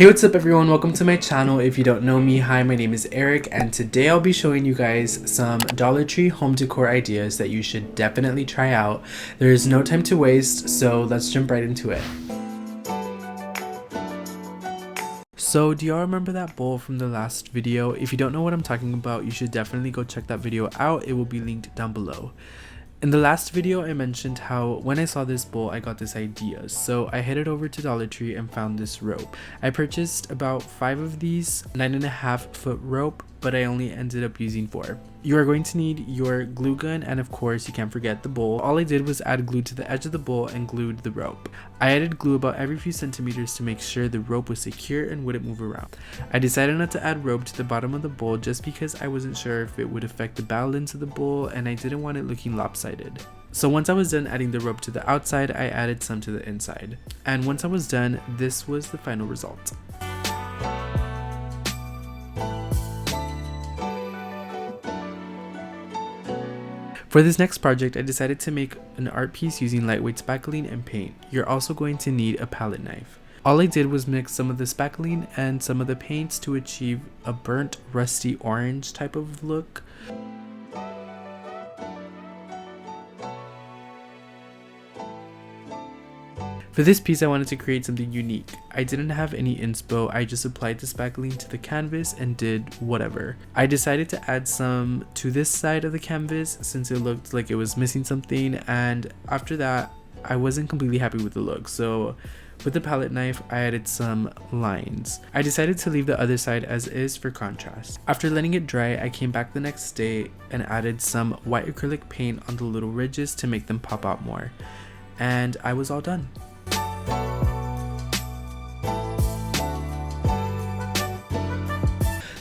Hey, what's up everyone? Welcome to my channel. If you don't know me, hi, my name is Eric, and today I'll be showing you guys some Dollar Tree home decor ideas that you should definitely try out. There is no time to waste, so let's jump right into it. So do y'all remember that bowl from the last video? If you don't know what I'm talking about, you should definitely go check that video out. It will be linked down below. In the last video, I mentioned how when I saw this bowl, I got this idea. So I headed over to Dollar Tree and found this rope. I purchased about 5 of these 9.5 foot rope, but I only ended up using 4. You are going to need your glue gun, and of course you can't forget the bowl. All I did was add glue to the edge of the bowl and glued the rope. I added glue about every few centimeters to make sure the rope was secure and wouldn't move around. I decided not to add rope to the bottom of the bowl just because I wasn't sure if it would affect the balance of the bowl and I didn't want it looking lopsided. So once I was done adding the rope to the outside, I added some to the inside. And once I was done, this was the final result. For this next project, I decided to make an art piece using lightweight spackling and paint. You're also going to need a palette knife. All I did was mix some of the spackling and some of the paints to achieve a burnt rusty orange type of look. For this piece, I wanted to create something unique. I didn't have any inspo, I just applied the spackling to the canvas and did whatever. I decided to add some to this side of the canvas since it looked like it was missing something, and after that, I wasn't completely happy with the look, so with the palette knife, I added some lines. I decided to leave the other side as is for contrast. After letting it dry, I came back the next day and added some white acrylic paint on the little ridges to make them pop out more. And I was all done.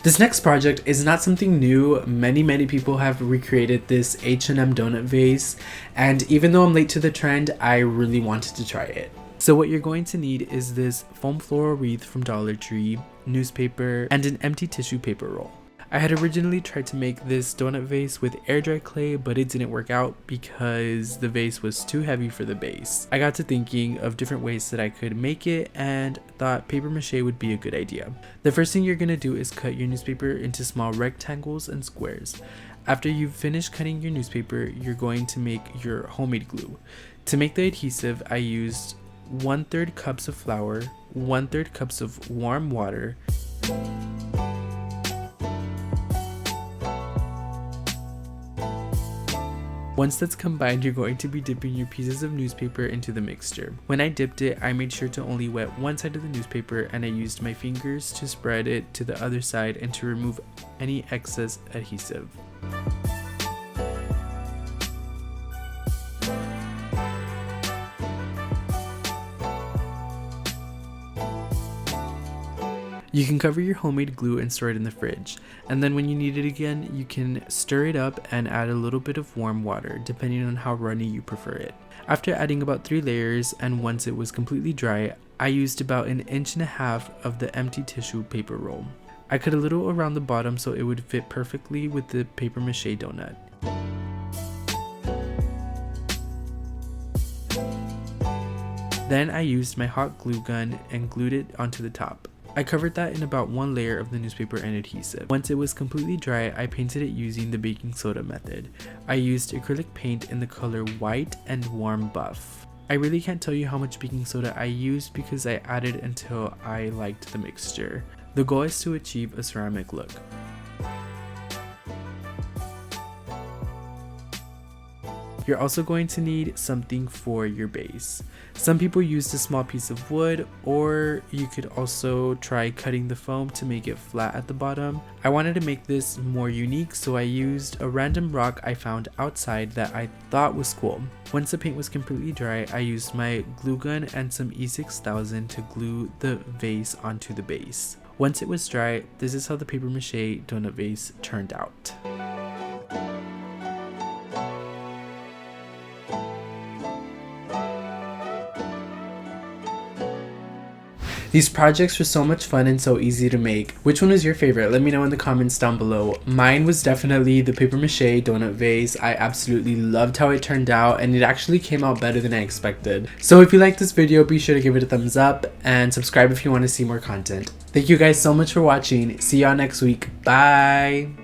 This next project is not something new. Many people have recreated this H&M donut vase, and even though I'm late to the trend, I really wanted to try it. So what you're going to need is this foam floral wreath from Dollar Tree, newspaper, and an empty tissue paper roll. I had originally tried to make this donut vase with air dry clay, but it didn't work out because the vase was too heavy for the base. I got to thinking of different ways that I could make it and thought paper mache would be a good idea. The first thing you're going to do is cut your newspaper into small rectangles and squares. After you've finished cutting your newspaper, you're going to make your homemade glue. To make the adhesive, I used 1/3 cups of flour, 1/3 cups of warm water, Once that's combined, you're going to be dipping your pieces of newspaper into the mixture. When I dipped it, I made sure to only wet one side of the newspaper, and I used my fingers to spread it to the other side and to remove any excess adhesive. You can cover your homemade glue and store it in the fridge, and then when you need it again, you can stir it up and add a little bit of warm water, depending on how runny you prefer it. After adding about 3 layers, and once it was completely dry, I used about 1.5 inches of the empty tissue paper roll. I cut a little around the bottom so it would fit perfectly with the paper mache donut. Then I used my hot glue gun and glued it onto the top. I covered that in about 1 layer of the newspaper and adhesive. Once it was completely dry, I painted it using the baking soda method. I used acrylic paint in the color white and warm buff. I really can't tell you how much baking soda I used because I added until I liked the mixture. The goal is to achieve a ceramic look. You're also going to need something for your base. Some people used a small piece of wood, or you could also try cutting the foam to make it flat at the bottom. I wanted to make this more unique, so I used a random rock I found outside that I thought was cool. Once the paint was completely dry, I used my glue gun and some E6000 to glue the vase onto the base. Once it was dry, this is how the paper mache donut vase turned out. These projects were so much fun and so easy to make. Which one was your favorite? Let me know in the comments down below. Mine was definitely the paper mache donut vase. I absolutely loved how it turned out, and it actually came out better than I expected. So if you liked this video, be sure to give it a thumbs up and subscribe if you want to see more content. Thank you guys so much for watching. See y'all next week. Bye!